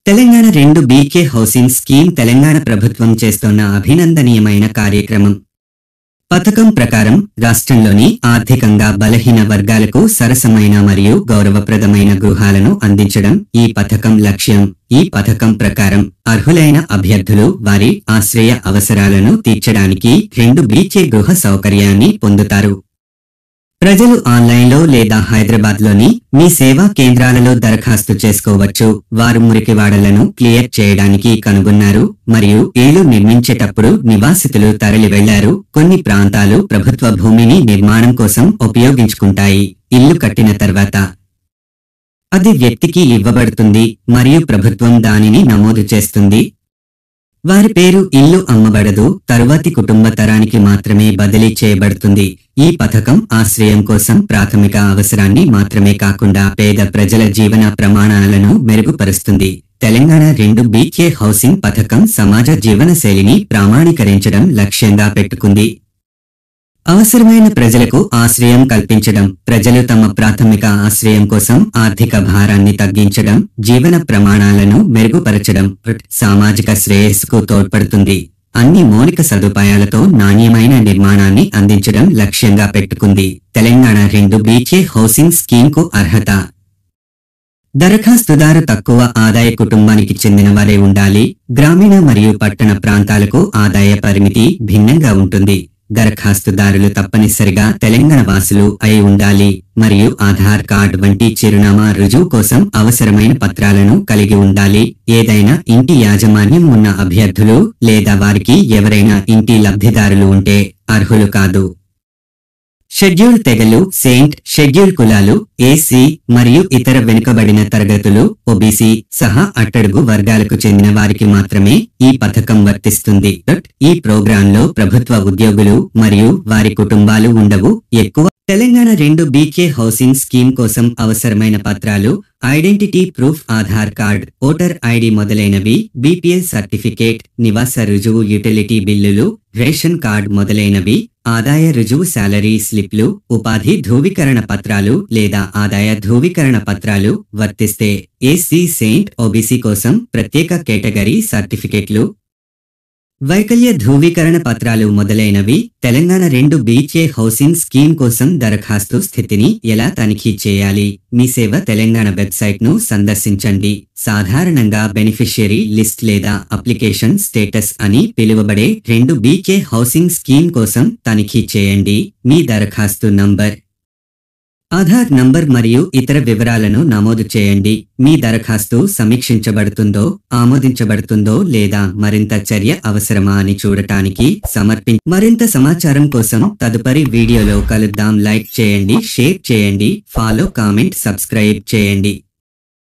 Telangana 2 BK housing scheme Telangana ప్రభుత్వం చేస్తున్న అభినందనీయమైన కార్యక్రమం. పథకం ప్రకారం రాష్ట్రంలోని ఆర్థికంగా బలహీన వర్గాలకు సరసమైన మరియు గౌరవప్రదమైన గృహాలను అందించడం ఈ పథకం లక్ష్యం. ఈ పథకం ప్రకారం అర్హులైన అభ్యర్థులు వారి ఆశ్రయ అవసరాలను తీర్చడానికి 2 బీకే గృహ సౌకర్యాన్ని పొందుతారు. ప్రజలు ఆన్లైన్లో లేదా హైదరాబాద్లోని మీ సేవా కేంద్రాలలో దరఖాస్తు చేసుకోవచ్చు. వారు మురికివాడలను క్లియర్ చేయడానికి కనుగొన్నారు మరియు ఇళ్లు నిర్మించేటప్పుడు నివాసితులు తరలి వెళ్లారు. కొన్ని ప్రాంతాలు ప్రభుత్వ భూమిని నిర్మాణం కోసం ఉపయోగించుకుంటాయి. ఇల్లు కట్టిన తర్వాత అది వ్యక్తికి ఇవ్వబడుతుంది మరియు ప్రభుత్వం దానిని నమోదు చేస్తుంది. వారి పేరు ఇల్లు అమ్మబడదు, తరువాతి కుటుంబ తరానికి మాత్రమే బదిలీ చేయబడుతుంది. ఈ పథకం ఆశ్రయం కోసం ప్రాథమిక అవసరాన్ని మాత్రమే కాకుండా పేద ప్రజల జీవన ప్రమాణాలను మెరుగుపరుస్తుంది. తెలంగాణ 2 బీకే హౌసింగ్ పథకం సమాజ జీవనశైలిని ప్రామాణీకరించడం లక్ష్యంగా పెట్టుకుంది. అవసరమైన ప్రజలకు ఆశ్రయం కల్పించడం, ప్రజలు తమ ప్రాథమిక ఆశ్రయం కోసం ఆర్థిక భారాన్ని తగ్గించడం, జీవన ప్రమాణాలను మెరుగుపరచడం, సామాజిక శ్రేయస్సుకు తోడ్పడుతుంది. అన్ని మౌలిక సదుపాయాలతో నాణ్యమైన నిర్మాణాన్ని అందించడం లక్ష్యంగా పెట్టుకుంది. తెలంగాణ 2 బీకే హౌసింగ్ స్కీమ్కు అర్హత. దరఖాస్తుదారు తక్కువ ఆదాయ కుటుంబానికి చెందినవారే ఉండాలి. గ్రామీణ మరియు పట్టణ ప్రాంతాలకు ఆదాయ పరిమితి భిన్నంగా ఉంటుంది. దరఖాస్తుదారులు తప్పనిసరిగా తెలంగాణ వాసులు అయి ఉండాలి మరియు ఆధార్ కార్డు వంటి చిరునామా రుజువు కోసం అవసరమైన పత్రాలను కలిగి ఉండాలి. ఏదైనా ఇంటి యాజమాన్యం ఉన్న అభ్యర్థులు లేదా వారికి ఎవరైనా ఇంటి లబ్ధిదారులు ఉంటే అర్హులు కాదు. షెడ్యూల్ తెగలు, సెయింట్ షెడ్యూల్ కులాలు, ఏసీ మరియు ఇతర వెనుకబడిన తరగతులు, ఓబీసీ సహా అట్టడుగు వర్గాలకు చెందిన వారికి మాత్రమే ఈ పథకం వర్తిస్తుంది. ఈ ప్రోగ్రాంలో ప్రభుత్వ ఉద్యోగులు మరియు వారి కుటుంబాలు ఉండవు. ఎక్కువ తెలంగాణ 2 బీకే హౌసింగ్ స్కీమ్ కోసం అవసరమైన పత్రాలు: identity proof, Aadhaar card, voter ID మొదలైనవి, బీపీఎల్ సర్టిఫికేట్, నివాస రుజువు, యుటిలిటీ బిల్లులు, రేషన్ కార్డ్ మొదలైనవి, ఆదాయ రుజువు, శాలరీ స్లిప్లు, ఉపాధి ధృవీకరణ పత్రాలు లేదా ఆదాయ ధృవీకరణ పత్రాలు వర్తిస్తే. ఏసీ, సెయింట్, ఓబీసీ కోసం ప్రత్యేక కేటగిరీ సర్టిఫికేట్లు, వైకల్య ధృవీకరణ పత్రాలు మొదలైనవి. తెలంగాణ 2 బీకే హౌసింగ్ స్కీమ్ కోసం దరఖాస్తు స్థితిని ఎలా తనిఖీ చేయాలి? మీ సేవ తెలంగాణ వెబ్సైట్ను సందర్శించండి. సాధారణంగా బెనిఫిషియరీ లిస్ట్ లేదా అప్లికేషన్ స్టేటస్ అని పిలువబడే 2 బీకే హౌసింగ్ స్కీమ్ కోసం తనిఖీ చేయండి. మీ దరఖాస్తు నంబర్, ఆధార్ నంబర్ మరియు ఇతర వివరాలను నమోదు చేయండి. మీ దరఖాస్తు సమీక్షించబడుతుందో, ఆమోదించబడుతుందో లేదా మరింత చర్య అవసరమా అని చూడటానికి మరింత సమాచారం కోసం తదుపరి వీడియోలో కలుద్దాం. లైక్ చేయండి, షేర్ చేయండి, ఫాలో, కామెంట్, సబ్స్క్రైబ్ చేయండి.